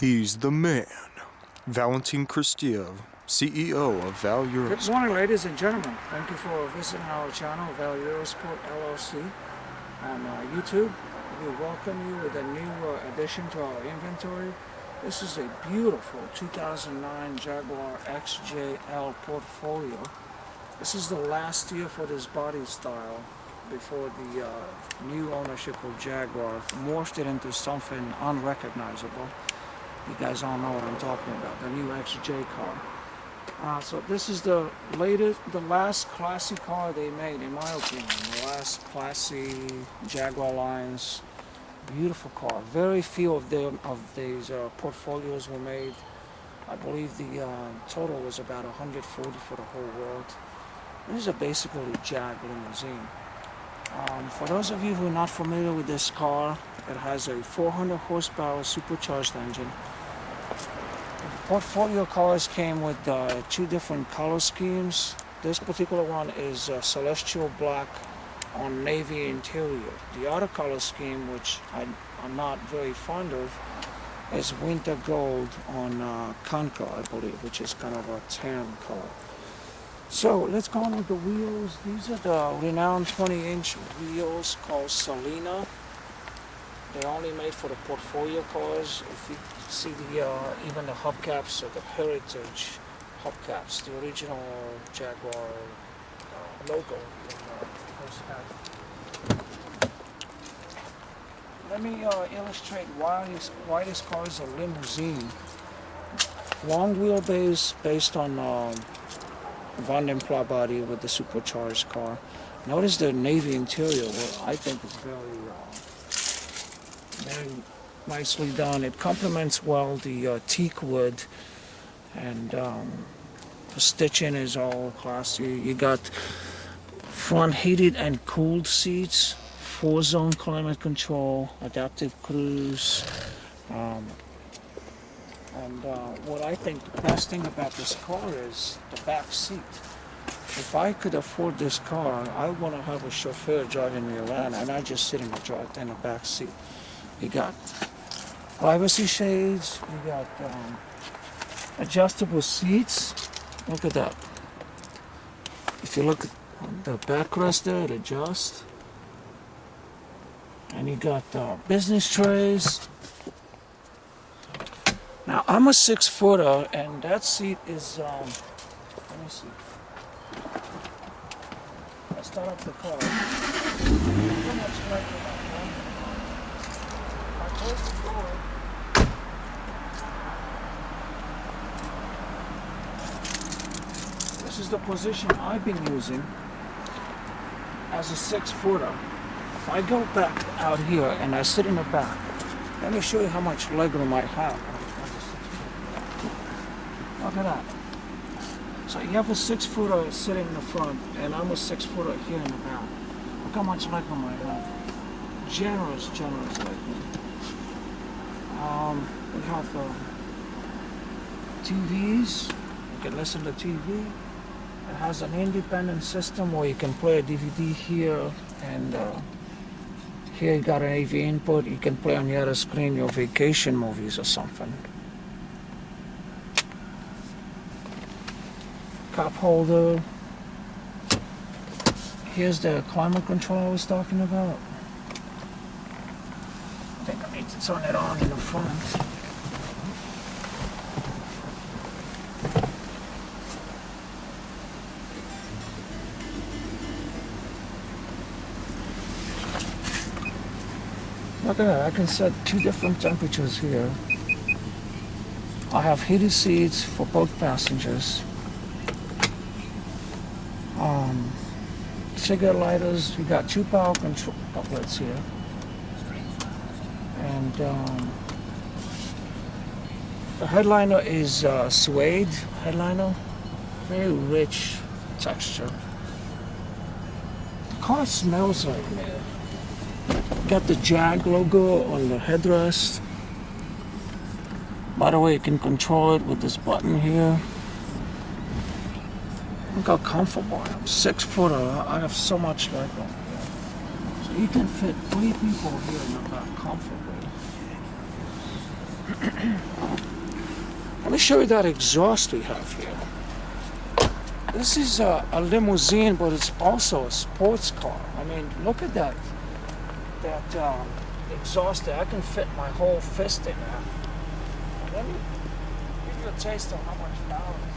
He's the man. Valentin Christiev, CEO of Val Eurosport. Good morning, ladies and gentlemen. Thank you for visiting our channel, Val Eurosport LLC, on YouTube. We welcome you with a new addition to our inventory. This is a beautiful 2009 Jaguar XJL portfolio. This is the last year for this body style before the new ownership of Jaguar morphed it into something unrecognizable. You guys all know what I'm talking about, the new XJ car. So this is the last classy car they made, in my opinion. The last classy Jaguar lines. Beautiful car. Very few of these portfolios were made. I believe the total was about 140 for the whole world. This is basically a Jag limousine. For those of you who are not familiar with this car, it has a 400 horsepower supercharged engine. The portfolio cars came with two different color schemes. This particular one is celestial black on navy interior. The other color scheme, which I'm not very fond of, is winter gold on Conca, I believe, which is kind of a tan color. So let's go on with the wheels. These are the renowned 20-inch wheels called SELENA. They're only made for the portfolio cars. If you see even the hubcaps are the heritage hubcaps, the original Jaguar logo. Let me illustrate why this car is a limousine. Long wheelbase based on Van den Pla body with the supercharged car. Notice the navy interior, what I think is very nicely done. It complements well the teak wood, and the stitching is all classy. You got front heated and cooled seats, 4-zone climate control, adaptive cruise, and what I think the best thing about this car is the back seat. If I could afford this car, I want to have a chauffeur driving me around and I just sit in the back seat. You got privacy shades, you got adjustable seats. Look at that. If you look at the backrest there, it adjusts. And you got business trays. Now, I'm a 6-footer, and that seat is, let me see. Let's start up the car. How much light in that one? If I close the door, this is the position I've been using as a 6-footer. If I go back out here and I sit in the back, let me show you how much legroom I have. Look at that. So you have a 6-footer sitting in the front, and I'm a 6-footer here in the back. Look how much legroom I have. Generous legroom. We have TVs. You can listen to TV. It has an independent system where you can play a DVD here, and here you got an AV input. You can play on the other screen your vacation movies or something. Cup holder. Here's the climate control I was talking about. I think I need to turn it on in the front. Look at that, I can set 2 different temperatures here. I have heated seats for both passengers. Cigarette lighters, we got 2 power control outlets here. And the headliner is suede headliner, very rich texture. The car smells like new. Got the Jag logo on the headrest. By the way, you can control it with this button here. Look how comfortable I am. 6-footer, I have so much legroom here. So you can fit 3 people here in the back comfortably. Let me show you that exhaust we have here. This is a limousine, but it's also a sports car. I mean, look at that exhaust there. I can fit my whole fist in there. Let me give you a taste of how much power it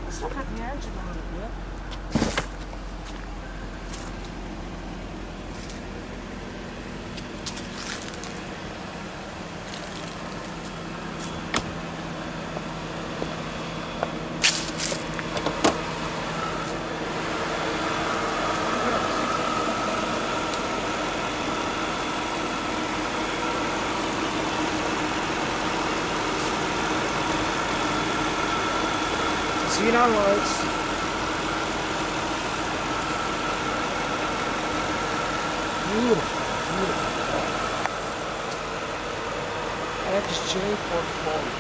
Let's look at the engine a little bit. Xenon lights. Beautiful, beautiful. XJ portfolio.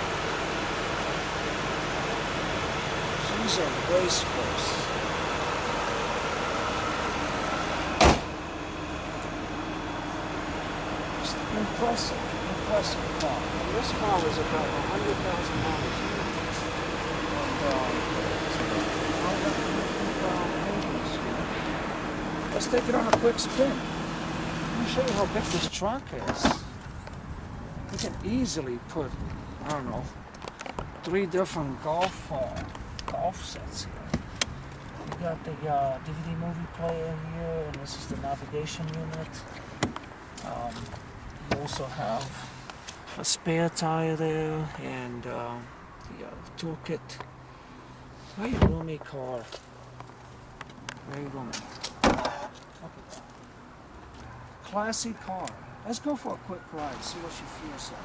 She's a racehorse. Just impressive, impressive car. And this car was about 100,000 miles. Let's take it on a quick spin. Let me show you how big this trunk is. We can easily put, I don't know, 3 different golf sets here. We got the DVD movie player here, and this is the navigation unit. You also have a spare tire there, and the toolkit. Very roomy car. Very roomy. Look at that. Classy car. Let's go for a quick ride, see what she feels like.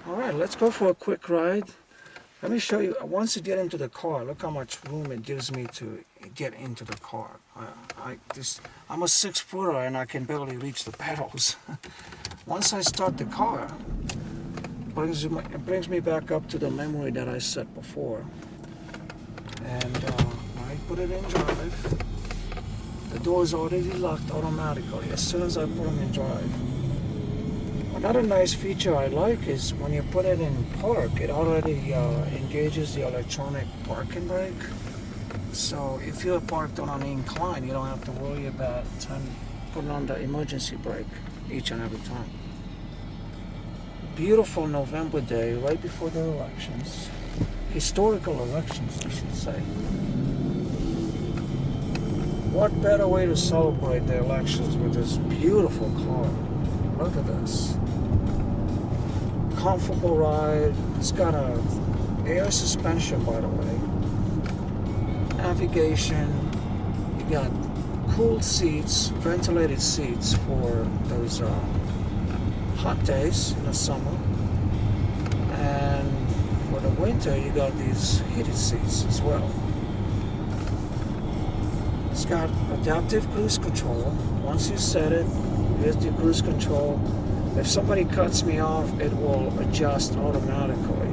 Alright, let's go for a quick ride. Let me show you, once you get into the car, look how much room it gives me to get into the car. I'm a 6-footer and I can barely reach the pedals. Once I start the car, it brings me back up to the memory that I set before. And I put it in drive. The door is already locked automatically as soon as I put them in drive. Another nice feature I like is when you put it in park, it already engages the electronic parking brake. So if you're parked on an incline, you don't have to worry about putting on the emergency brake each and every time. Beautiful November day right before the elections. Historical elections, I should say. What better way to celebrate the elections with this beautiful car? Look at this. Comfortable ride. It's got a air suspension, by the way. Navigation. You got cooled seats, ventilated seats for those hot days in the summer. And for the winter, you got these heated seats as well. It's got adaptive cruise control. Once you set it, here's the cruise control. If somebody cuts me off, it will adjust automatically.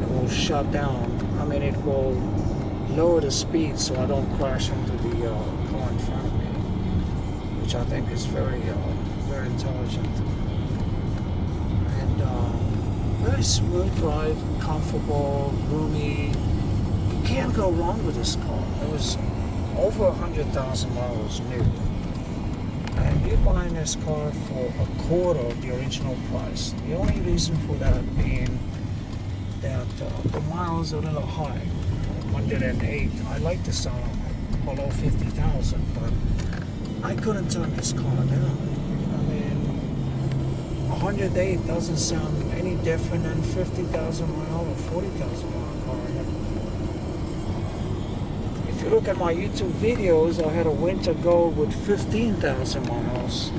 It will shut down. I mean, it will lower the speed so I don't crash into the car in front of me, which I think is very, very intelligent. And very smooth ride, comfortable, roomy. You can't go wrong with this car. It was over 100,000 miles new. And you're buying this car for a quarter of the original price. The only reason for that being that the miles are a little high. 108. I like the sound below 50,000, but I couldn't turn this car down. I mean, 108 doesn't sound any different than 50,000 mile or 40,000 mile car. If you look at my YouTube videos, I had a winter gold with 15,000 miles.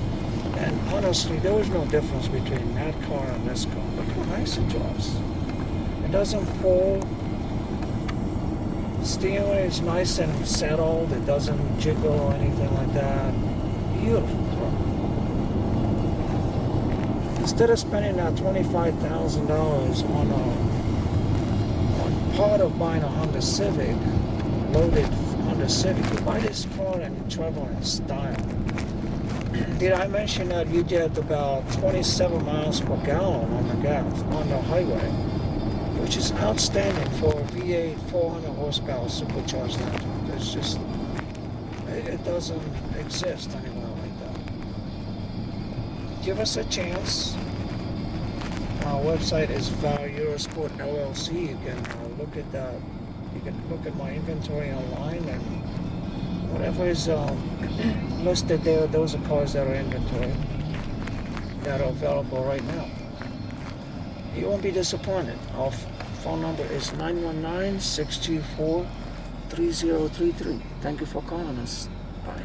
And honestly, there was no difference between that car and this car. Look how nice it drives. It doesn't pull. The steering wheel is nice and settled. It doesn't jiggle or anything like that. Beautiful car. Instead of spending that $25,000 on part of buying a Honda Civic, loaded Honda Civic, you buy this car and you travel in style. Did I mention that you get about 27 miles per gallon on the gas, on the highway, which is outstanding for a V8 400 horsepower supercharged engine. It's just, it doesn't exist anywhere like that. Give us a chance. Our website is Eurosport LLC. You can look at that. You can look at my inventory online, and whatever is listed there, those are cars that are inventory that are available right now. You won't be disappointed. Our phone number is 919-624-3033. Thank you for calling us. Bye.